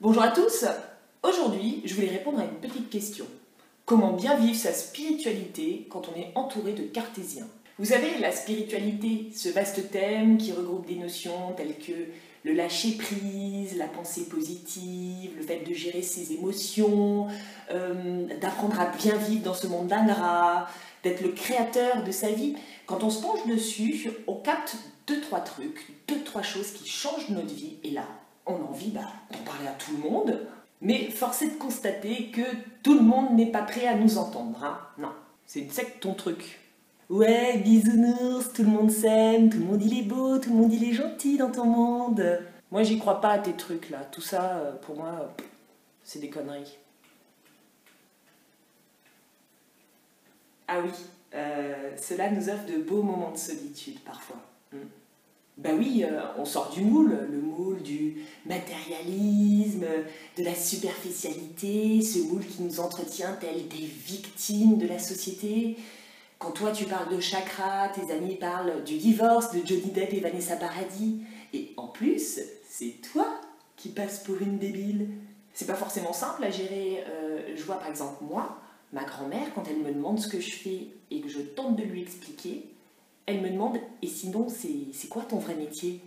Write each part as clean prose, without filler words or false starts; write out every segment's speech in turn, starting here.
Bonjour à tous. Aujourd'hui, je voulais répondre à une petite question. Comment bien vivre sa spiritualité quand on est entouré de cartésiens? Vous savez, la spiritualité, ce vaste thème qui regroupe des notions telles que le lâcher-prise, la pensée positive, le fait de gérer ses émotions, d'apprendre à bien vivre dans ce monde d'ingrat, d'être le créateur de sa vie. Quand on se penche dessus, on capte deux, trois trucs, deux, trois choses qui changent notre vie. Et là, on a envie d'en parler à tout le monde. Mais force est de constater que tout le monde n'est pas prêt à nous entendre. Hein. Non, c'est une secte ton truc. Ouais, bisounours, tout le monde s'aime, tout le monde il est beau, tout le monde il est gentil dans ton monde. Moi j'y crois pas à tes trucs là, tout ça pour moi c'est des conneries. Ah oui, cela nous offre de beaux moments de solitude parfois. Ben oui, on sort du moule, le moule du matérialisme, de la superficialité, ce moule qui nous entretient tels des victimes de la société. Quand toi tu parles de chakra, tes amis parlent du divorce de Johnny Depp et Vanessa Paradis. Et en plus, c'est toi qui passes pour une débile. C'est pas forcément simple à gérer. Je vois par exemple moi, ma grand-mère, quand elle me demande ce que je fais et que je tente de lui expliquer, elle me demande « Et sinon, c'est quoi ton vrai métier ?»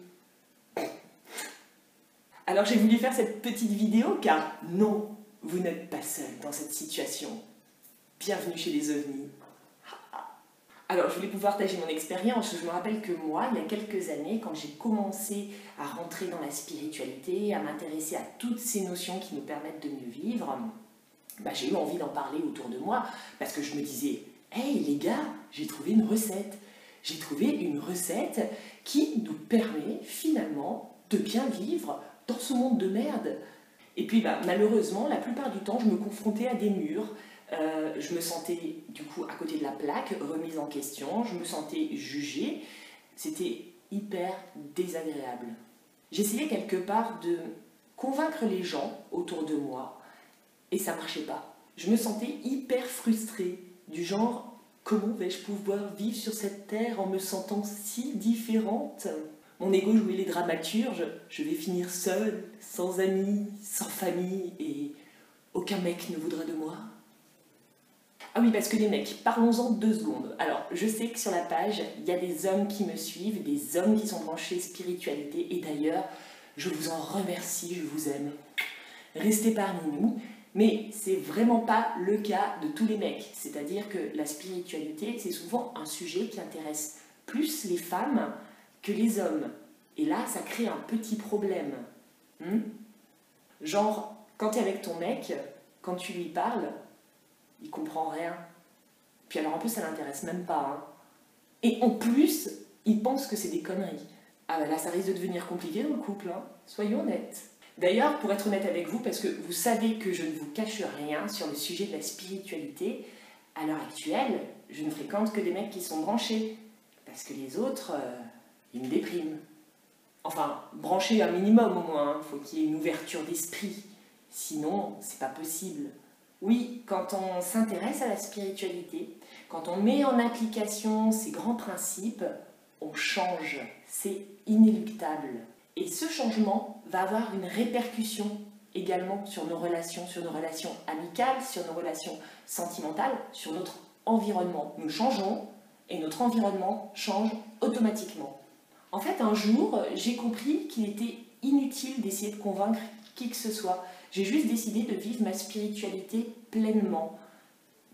Alors j'ai voulu faire cette petite vidéo car non, vous n'êtes pas seul dans cette situation. Bienvenue chez les ovnis. Alors, je voulais vous partager mon expérience. Je me rappelle que moi, il y a quelques années, quand j'ai commencé à rentrer dans la spiritualité, à m'intéresser à toutes ces notions qui nous permettent de mieux vivre, j'ai eu envie d'en parler autour de moi parce que je me disais « Hey les gars, j'ai trouvé une recette. J'ai trouvé une recette qui nous permet finalement de bien vivre dans ce monde de merde. » Et puis malheureusement, la plupart du temps, je me confrontais à des murs. Je me sentais du coup à côté de la plaque, remise en question, je me sentais jugée, c'était hyper désagréable. J'essayais quelque part de convaincre les gens autour de moi et ça marchait pas. Je me sentais hyper frustrée, du genre comment vais-je pouvoir vivre sur cette terre en me sentant si différente? Mon ego jouait les dramaturges, je vais finir seule, sans amis, sans famille et aucun mec ne voudra de moi. Ah oui, parce que les mecs, parlons-en 2 secondes. Alors, je sais que sur la page, il y a des hommes qui me suivent, des hommes qui sont branchés spiritualité, et d'ailleurs, je vous en remercie, je vous aime. Restez parmi nous, mais c'est vraiment pas le cas de tous les mecs. C'est-à-dire que la spiritualité, c'est souvent un sujet qui intéresse plus les femmes que les hommes. Et là, ça crée un petit problème. Genre, quand tu es avec ton mec, quand tu lui parles, il comprend rien. Puis alors en plus, ça l'intéresse même pas. Hein. Et en plus, il pense que c'est des conneries. Ah ben là, ça risque de devenir compliqué dans le couple, hein. Soyons honnêtes. D'ailleurs, pour être honnête avec vous, parce que vous savez que je ne vous cache rien sur le sujet de la spiritualité, à l'heure actuelle, je ne fréquente que des mecs qui sont branchés. Parce que les autres, ils me dépriment. Enfin, branchés un minimum au moins, faut qu'il y ait une ouverture d'esprit. Sinon, c'est pas possible. Oui, quand on s'intéresse à la spiritualité, quand on met en application ces grands principes, on change. C'est inéluctable. Et ce changement va avoir une répercussion également sur nos relations amicales, sur nos relations sentimentales, sur notre environnement. Nous changeons et notre environnement change automatiquement. En fait, un jour, j'ai compris qu'il était inutile d'essayer de convaincre qui que ce soit. J'ai juste décidé de vivre ma spiritualité pleinement.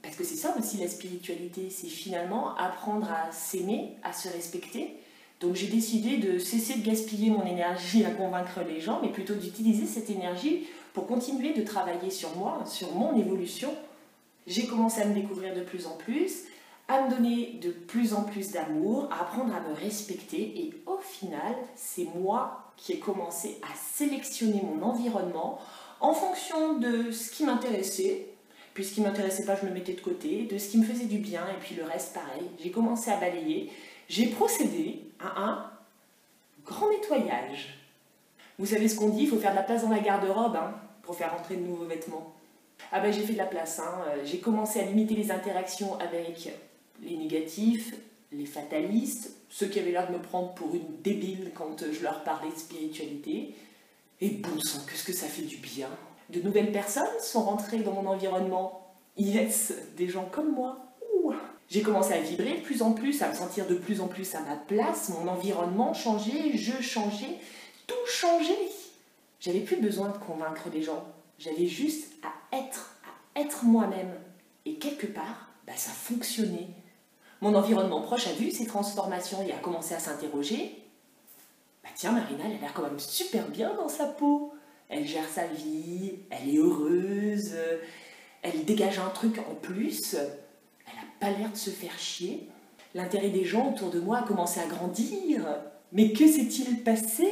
Parce que c'est ça aussi la spiritualité, c'est finalement apprendre à s'aimer, à se respecter. Donc j'ai décidé de cesser de gaspiller mon énergie à convaincre les gens, mais plutôt d'utiliser cette énergie pour continuer de travailler sur moi, sur mon évolution. J'ai commencé à me découvrir de plus en plus, à me donner de plus en plus d'amour, à apprendre à me respecter. Et au final, c'est moi qui ai commencé à sélectionner mon environnement en fonction de ce qui m'intéressait, puis ce qui ne m'intéressait pas, je le mettais de côté, de ce qui me faisait du bien, et puis le reste, pareil. J'ai commencé à balayer, j'ai procédé à un grand nettoyage. Vous savez ce qu'on dit, il faut faire de la place dans la garde-robe pour faire rentrer de nouveaux vêtements. Ah ben j'ai fait de la place, j'ai commencé à limiter les interactions avec les négatifs, les fatalistes, ceux qui avaient l'air de me prendre pour une débile quand je leur parlais de spiritualité. Et bon sang, qu'est-ce que ça fait du bien. De nouvelles personnes sont rentrées dans mon environnement. Yes, des gens comme moi. Ouh. J'ai commencé à vibrer de plus en plus, à me sentir de plus en plus à ma place. Mon environnement changeait, je changeais, tout changeait. J'avais plus besoin de convaincre les gens. J'avais juste à être moi-même. Et quelque part, ça fonctionnait. Mon environnement proche a vu ces transformations et a commencé à s'interroger. Tiens, Marina, elle a l'air quand même super bien dans sa peau. Elle gère sa vie, elle est heureuse, elle dégage un truc en plus. Elle n'a pas l'air de se faire chier. L'intérêt des gens autour de moi a commencé à grandir. Mais que s'est-il passé ?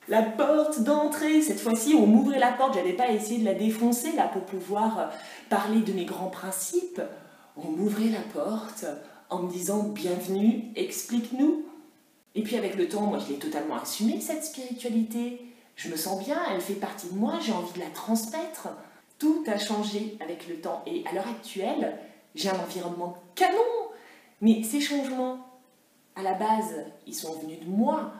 La porte d'entrée, cette fois-ci, on m'ouvrait la porte, j'avais pas essayé de la défoncer là pour pouvoir parler de mes grands principes. On m'ouvrait la porte en me disant « Bienvenue, explique-nous ». Et puis avec le temps, moi je l'ai totalement assumée cette spiritualité. Je me sens bien, elle fait partie de moi, j'ai envie de la transmettre. Tout a changé avec le temps et à l'heure actuelle, j'ai un environnement canon. Mais ces changements, à la base, ils sont venus de moi.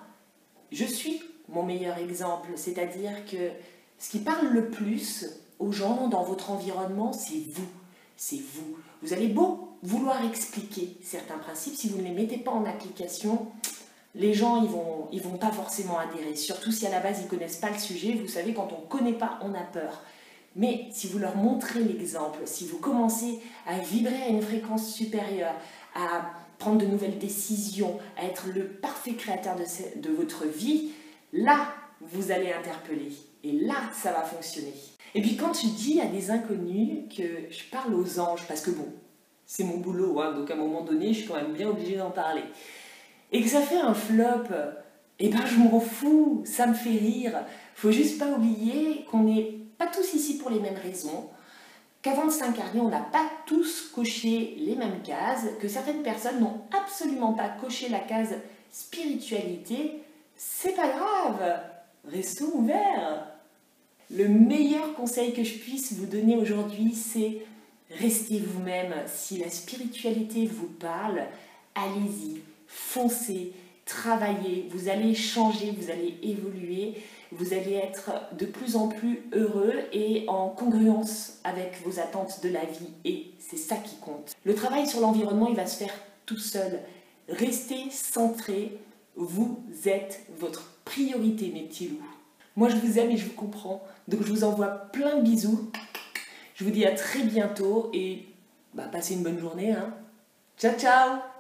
Je suis mon meilleur exemple, c'est-à-dire que ce qui parle le plus aux gens dans votre environnement, c'est vous. C'est vous. Vous allez beau vouloir expliquer certains principes, si vous ne les mettez pas en application, les gens ils vont pas forcément adhérer. Surtout si à la base ils connaissent pas le sujet. Vous savez, quand on connaît pas, on a peur. Mais si vous leur montrez l'exemple, si vous commencez à vibrer à une fréquence supérieure, à prendre de nouvelles décisions, à être le parfait créateur de votre vie, là, vous allez interpeller. Et là, ça va fonctionner. Et puis quand je dis à des inconnus que je parle aux anges, parce que bon, c'est mon boulot, hein, donc à un moment donné, je suis quand même bien obligée d'en parler, et que ça fait un flop, je m'en fous, ça me fait rire. Faut juste pas oublier qu'on n'est pas tous ici pour les mêmes raisons, qu'avant de s'incarner, on n'a pas tous coché les mêmes cases, que certaines personnes n'ont absolument pas coché la case spiritualité. C'est pas grave, restons ouverts. Le meilleur conseil que je puisse vous donner aujourd'hui, c'est restez vous-même. Si la spiritualité vous parle, allez-y, foncez, travaillez, vous allez changer, vous allez évoluer, vous allez être de plus en plus heureux et en congruence avec vos attentes de la vie, et c'est ça qui compte. Le travail sur l'environnement, il va se faire tout seul. Restez centré, vous êtes votre priorité, mes petits loups. Moi, je vous aime et je vous comprends, donc je vous envoie plein de bisous. Je vous dis à très bientôt et passez une bonne journée. Hein. Ciao, ciao!